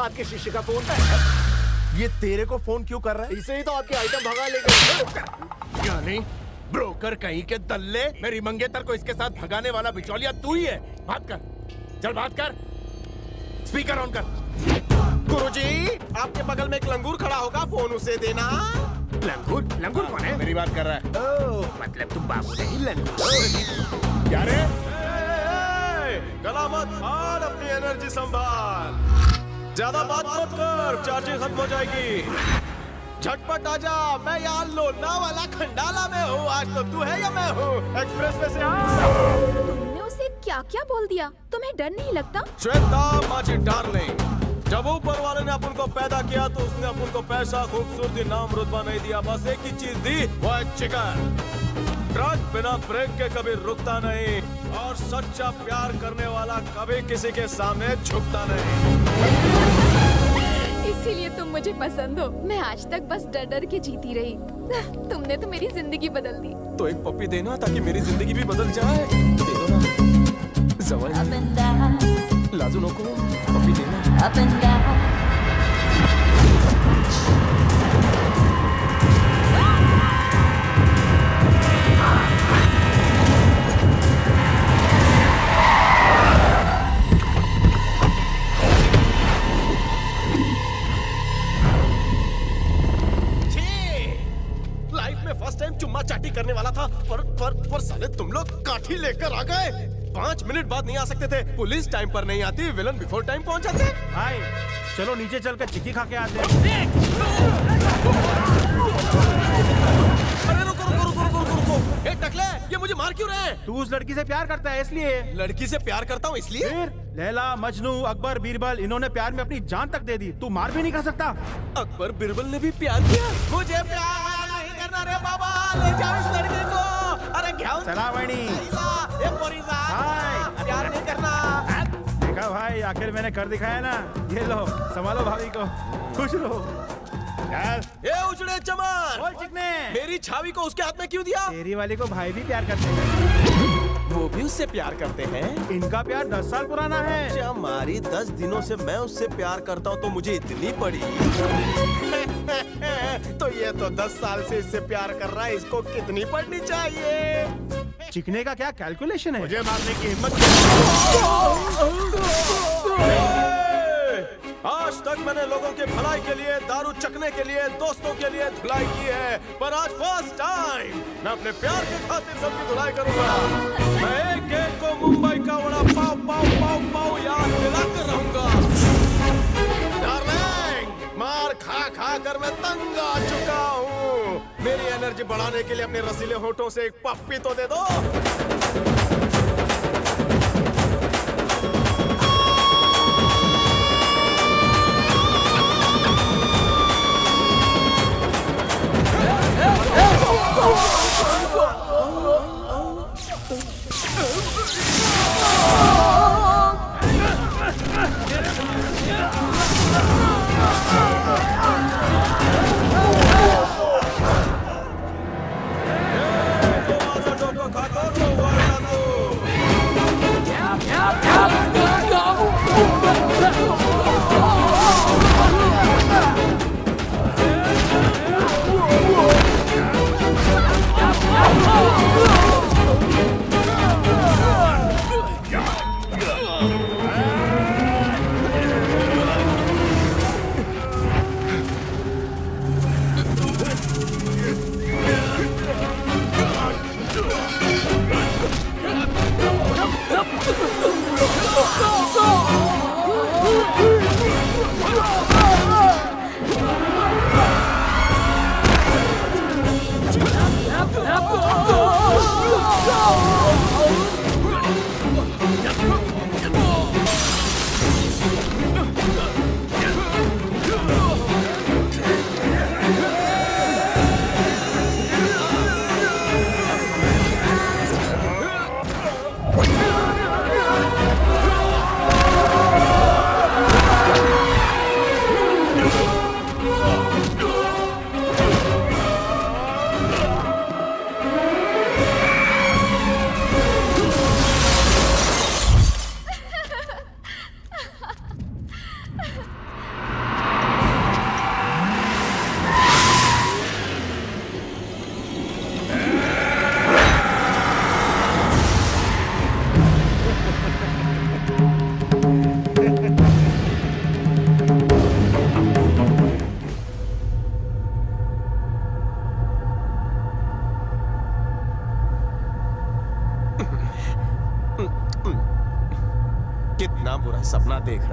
आपके शीशे का फोन। ये तेरे को फोन क्यों कर रहा है? इसे ही तो आपके आइटम भगा ले गए। यानी ब्रोकर कहीं के दल्ले, मेरी मंगेतर को इसके साथ भगाने वाला बिचौलिया तू ही है। बात कर, चल बात कर। स्पीकर ऑन कर। गुरुजी, आपके बगल में एक लंगूर खड़ा होगा, फोन उसे देना। लंगूर? लंगूर कौन है? मेरी बात कर रहा है। ओह, मतलब तुम बाबू नहीं लंगूर। क्या रे? गला मत फाड़, अपनी एनर्जी संभाल। ज्यादा बात मत कर, चार्जिंग खत्म हो जाएगी। झटपट आजा, मैं यहाँ लोना वाला खंडाला में हूँ। आज तो तू है या मैं हूँ? एक्सप्रेस में से तुमने उसे क्या क्या बोल दिया? तुम्हें डर नहीं लगता? श्वेता माजी डार्लिंग, जब ऊपर वाले ने अपन को पैदा किया तो उसने अपन को पैसा, खूबसूरती, नाम, रुतबा नहीं दिया। बस एक ही चीज दी, वो है चिकन। ट्रक बिना ब्रेक के कभी रुकता नहीं, और सच्चा प्यार करने वाला कभी किसी के सामने झुकता नहीं। इसीलिए तुम मुझे पसंद हो। मैं आज तक बस डर डर के जीती रही। तुमने तो मेरी जिंदगी बदल दी। तो एक पप्पी देना ताकि मेरी जिंदगी भी बदल जाए। दे दो ना। जवाई लाजू नको, पप्पी देना। फर्स्ट टाइम चुम्मा चाटी करने वाला था, पर साले तुम लोग काठी लेकर आ गए। 5 मिनट बाद नहीं आ सकते थे? पुलिस टाइम पर नहीं आती, विलन बिफोर टाइम पहुंच जाते। भाई चलो नीचे चलकर चिक्की खा के आते हैं। अरे रुको रुको रुको रुको रुको रुको। ए टकले, ये मुझे मार क्यों रहे हैं? तू उस लड़की से प्यार करता है इसलिए। लड़की से प्यार करता हूँ इसलिए? फिर लैला, मजनू, अकबर, बीरबल, इन्होंने प्यार में अपनी जान तक दे दी। तू मार भी नहीं खा सकता। अकबर बीरबल ने भी प्यार किया। मुझे प्यार नहीं करना रे बाबा, ले जाओ इस लड़के को। अरे क्या चला वैनी, प्यार नहीं करना। देखा भाई, आखिर मैंने कर दिखाया ना। ये लो, संभालो भाभी को, खुश रहो। ए उजड़े चमन, बोल चिकने, मेरी छावी को उसके हाथ में क्यों दिया? तेरी वाली को भाई भी प्यार करते हैं। वो भी उससे प्यार करते हैं? इनका प्यार 10 साल पुराना है। हमारी 10 दिनों से मैं उससे प्यार करता हूँ तो मुझे इतनी पड़ी। तो ये तो 10 साल से इससे प्यार कर रहा है, इसको कितनी पड़नी चाहिए? चिकने का क्या कैलकुलेशन है? मुझे मारने की हिम्मत। आज तक मैंने लोगों के भलाई के लिए, दारू चखने के लिए, दोस्तों के लिए धुलाई की है, पर आज फर्स्ट टाइम मैं अपने प्यार के खातिर सबकी धुलाई करूंगा। मैं एक एक को मुंबई का वड़ा पाव पाव पाव पाव याद दिलाकर रहूंगा। डार्लिंग, मार खा खा कर मैं तंग आ चुका हूँ। मेरी एनर्जी बढ़ाने के लिए अपने रसीले होठों से एक पप्पी तो दे दो।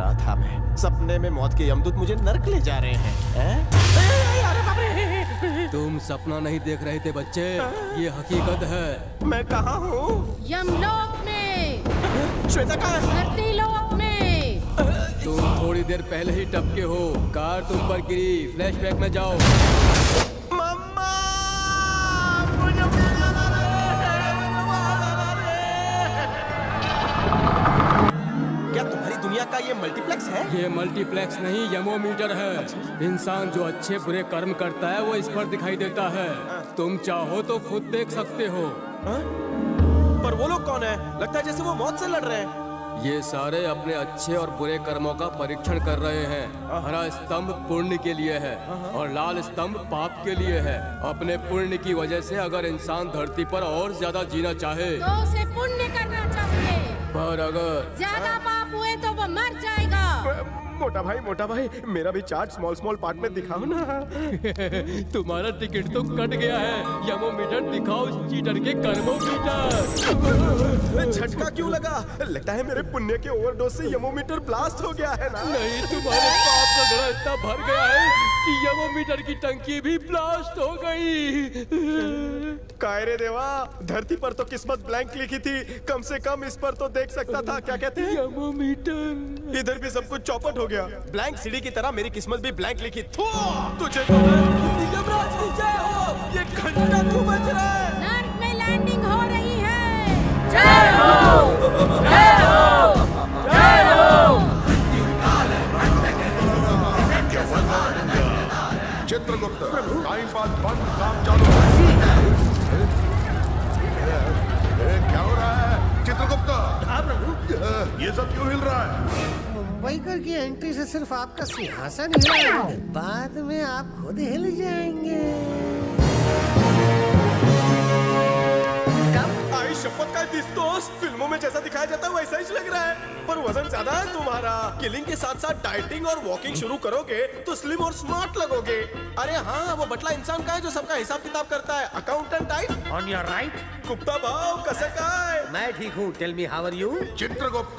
रहा था मैं, सपने में मौत के यमदूत मुझे नरक ले जा रहे हैं। तुम सपना नहीं देख रहे थे बच्चे, ये हकीकत है। मैं कहाँ हूँ? यमलोक में, श्वेता कहाँ है? धरती लोक में। तुम थोड़ी देर पहले ही टपके हो, कार तुम पर गिरी। फ्लैशबैक में जाओ। मम्मा, मुझे बुलाना रे। क्या तुम्हारी दुनिया का ये मल्टीप्लेक्स है? ये मल्टीप्लेक्स नहीं, यमोमीटर है। इंसान जो अच्छे बुरे कर्म करता है वो इस पर दिखाई देता है। तुम चाहो तो खुद देख सकते हो। पर वो लोग कौन है? लगता है जैसे वो मौत से लड़ रहे हैं। ये सारे अपने अच्छे और बुरे कर्मों का परीक्षण कर रहे हैं। हरा स्तंभ पुण्य के लिए है और लाल स्तंभ पाप के लिए है। अपने पुण्य की वजह से अगर इंसान धरती पर और ज्यादा जीना चाहे तो उसे पुण्य करना चाहिए, पर अगर ज्यादा पाप हुए तो वो मर जाएगा। मोटा भाई, मेरा भी चार्ट स्मॉल पार्ट में दिखाओ ना। तुम्हारा टिकट तो कट गया है। यमोमीटर दिखाओ इस चीटर के कर्मोमीटर। झटका क्यों लगा? लगता है मेरे पुण्य के ओवरडोज से यमोमीटर ब्लास्ट हो गया है ना। नहीं, तुम्हारे पाप का घड़ा इतना भर गया है कि यमोमीटर की टंकी भी ब्लास्ट हो गई। काय रे देवा, धरती पर तो किस्मत ब्लैंक लिखी थी, कम से कम इस पर तो देख सकता था। क्या कहते हैं? यमोमीटर। इधर भी सब कुछ चौपट हो गया। ब्लैंक सीढ़ी की तरह मेरी किस्मत भी ब्लैंक लिखी। थू, तुझे तो मैं यमराज की जय हो। ये घंटा क्यों बज रहा है? नर्क में लैंडिंग हो रही है। जय हो, जय हो, जय हो। चित्रगुप्त, टाइम पास बंद, काम चालू। क्या हो रहा है चित्रगुप्त? हाँ प्रभु। ये सब क्यों हिल रहा है? मुंबईकर की एंट्री से सिर्फ आपका सिंहासन हिला, बाद में आप खुद हिल जाएंगे। आई शपथ का दिस दोस्त, फिल्मों में जैसा दिखाया जाता है वैसा ही लग रहा है। पर वजन ज्यादा है तुम्हारा। किलिंग के साथ साथ डाइटिंग और वॉकिंग शुरू करोगे तो स्लिम और स्मार्ट लगोगे। अरे हाँ, वो बटला इंसान का है जो सबका हिसाब किताब करता है। Accountant type. On your right. Gupta भाव कैसे का है? मैं ठीक हूँ। Tell me how are you? Chitragupt,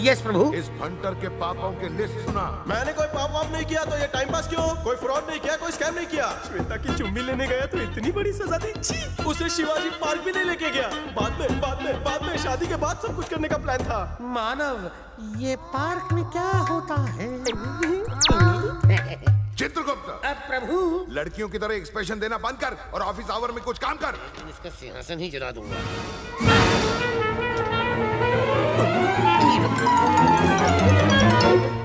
yes प्रभु। इस फंटर के पापों की लिस्ट सुना। मैंने कोई पाप वाप नहीं किया तो ये टाइम पास क्यों? कोई फ्रॉड नहीं किया, कोई स्कैम नहीं किया। श्वेता की चुम्बी लेने गया तो इतनी बड़ी सजा दी। छी! उसे शिवाजी पार्क भी नहीं लेके गया। बाद में शादी के बाद सब कुछ करने का प्लान था। मानव, ये पार्क में क्या होता है? चित्रगुप्त, प्रभु। लड़कियों की तरह एक्सप्रेशन देना बंद कर और ऑफिस आवर में कुछ काम कर। इसका सिंहासन ही जला दूंगा।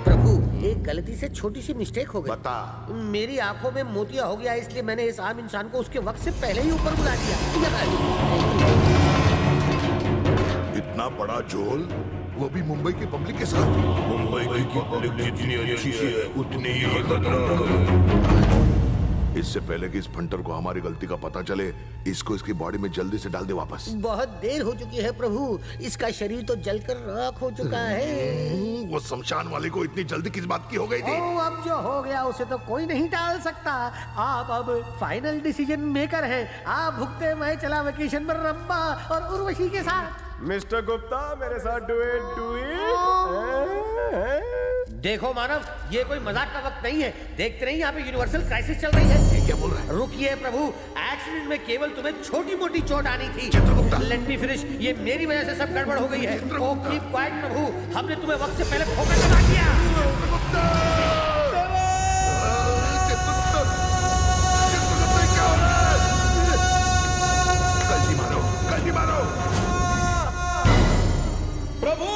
प्रभु, एक गलती से छोटी सी मिस्टेक हो गई। बता। मेरी आंखों में मोतिया हो गया, इसलिए मैंने इस आम इंसान को उसके वक्त से पहले ही ऊपर बुला दिया। इतना बड़ा झोल, वो भी मुंबई की पब्लिक के साथ। मुंबई की पब्लिक जितनी अच्छी है उतनी ही खतरनाक। इससे पहले कि इस फंटर को हमारी गलती का पता चले, इसको इसकी बॉडी में जल्दी से डाल दे वापस। बहुत देर हो चुकी है प्रभु, इसका शरीर तो जलकर राख हो चुका है। वो शमशान वाले को इतनी जल्दी किस बात की हो गई थी? अब जो हो गया उसे तो कोई नहीं टाल सकता। आप अब फाइनल डिसीजन मेकर हैं। आप भुगते, मैं चला वेकेशन पर रंबा और उर्वशी के साथ। मिस्टर गुप्ता, मेरे साथ डू इट। देखो मानव, ये कोई मजाक का वक्त नहीं है। देखते नहीं यहाँ पे यूनिवर्सल क्राइसिस चल रही है। क्या बोल रहा है? रुकिए प्रभु, एक्सीडेंट में केवल तुम्हें छोटी मोटी चोट आनी थी। चित्रगुप्ता। Let me finish. ये मेरी वजह से सब गड़बड़ हो गई है। ओ कीप क्वाइट प्रभु, हमने तुम्हें वक्त से पहले ठोकर लगा दिया। गलती मारो। प्रभु,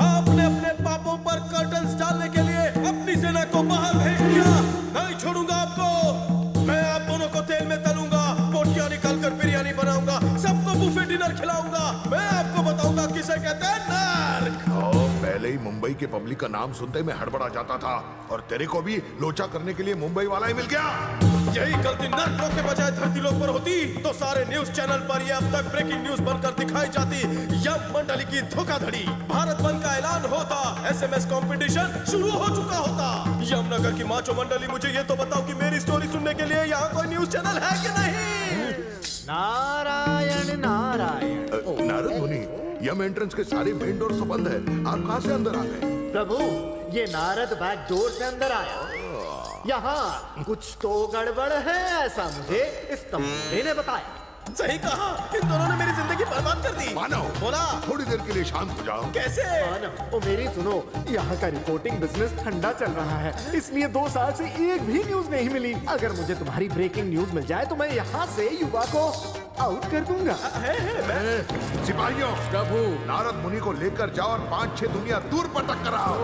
आपने अपने पापों पर कर्टन्स डालने के लिए अपनी सेना को बाहर भेज दिया। नहीं छोड़ूंगा आपको। मैं आप दोनों को तेल में तलूंगा, बोटियां निकालकर बिरयानी बनाऊंगा, सबको बुफे डिनर खिलाऊंगा। मैं आपको बताऊंगा किसे कहते हैं नर्क। पहले ही मुंबई के पब्लिक का नाम सुनते ही मैं हड़बड़ा जाता था, और तेरे को भी लोचा करने के लिए मुंबई वाला ही मिल गया। यही गलती नर्क लोक के बजाय धरती लोक पर होती तो सारे न्यूज चैनल पर ये अब तक ब्रेकिंग न्यूज बनकर दिखाई जाती। यम मंडली की धोखाधड़ी, भारत बंद का ऐलान होता, एसएमएस कंपटीशन शुरू हो चुका होता। यमनगर की माचो मंडली, मुझे ये तो बताओ कि मेरी स्टोरी सुनने के लिए यहाँ कोई न्यूज चैनल है कि नहीं? नारायण नारायण। नारद मुनि, यम एंट्रेंस के सारे मेन डोर बंद है। आप कहाँ से अंदर आ गए? प्रभु, ये नारद बैक डोर से अंदर आया। यहाँ कुछ तो गड़बड़ है, ऐसा मुझे इस तंबूरे ने बताया। सही कहा, इन दोनों ने मेरी जिंदगी बर्बाद कर दी। मानव, बोला थोड़ी देर के लिए शांत हो जाओ। कैसे? ओ मेरी सुनो, यहाँ का रिपोर्टिंग बिजनेस ठंडा चल रहा है, इसलिए 2 साल से एक भी न्यूज नहीं मिली। अगर मुझे तुम्हारी ब्रेकिंग न्यूज मिल जाए तो मैं यहाँ से युवा को आउट कर दूंगा। सिपाहियों, प्रभु नारद मुनि को लेकर जाओ और 5-6 दुनिया दूर पटक कराओ।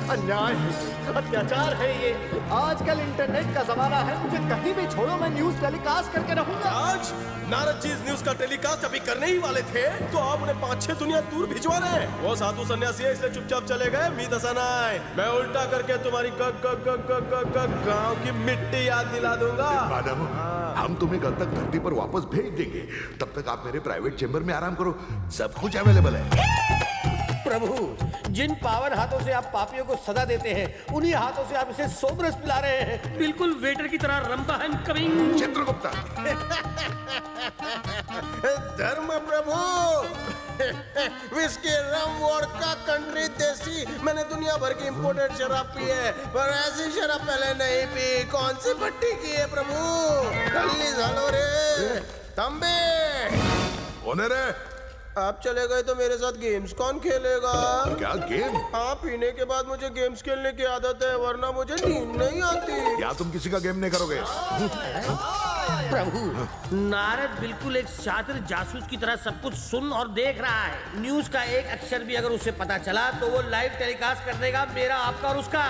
अन्याय है, अत्याचार है ये। आजकल इंटरनेट का जमाना है, मुझे कहीं भी छोड़ो, मैं न्यूज टेलीकास्ट करके रहूंगा। आज नारद जी इस न्यूज का टेलीकास्ट अभी करने ही वाले थे तो आप उन्हें 5-6 दुनिया दूर भिजवा रहे हैं। वो साधु सन्यासी है इसलिए चुपचाप चले गए। मीत हसनाय, मैं उल्टा करके तुम्हारी गांव की मिट्टी याद दिला दूंगा। मानव, हम तुम्हें कल तक धरती पर वापस भेज देंगे। तब तक आप मेरे प्राइवेट चेंबर में आराम करो, सब कुछ अवेलेबल है। प्रभु, जिन पावन हाथों से आप पापियों को सजा देते हैं, उन्हीं हाथों से आप इसे सोमरस पिला रहे हैं, बिल्कुल वेटर की तरह रंपा है कमिंग। चित्रगुप्ता, धर्म प्रभु, विस्की, रम, वोडका, कंट्री, देसी, मैंने दुनिया भर की इंपोर्टेड शराब पी है, पर ऐसी शराब पहले नहीं पी। कौन सी भट्टी की है प्रभु? जल्दी झालो रे। तंबे, कौन है रे? आप चले गए तो मेरे साथ गेम्स कौन खेलेगा? क्या गेम? हाँ, पीने के बाद मुझे गेम्स खेलने की आदत है, वरना मुझे नींद नहीं आती। या तुम किसी का गेम नहीं करोगे? प्रभु, नारद बिल्कुल एक शातिर जासूस की तरह सब कुछ सुन और देख रहा है। न्यूज का एक अक्षर भी अगर उसे पता चला तो वो लाइव टेलीकास्ट कर देगा, मेरा, आपका और उसका।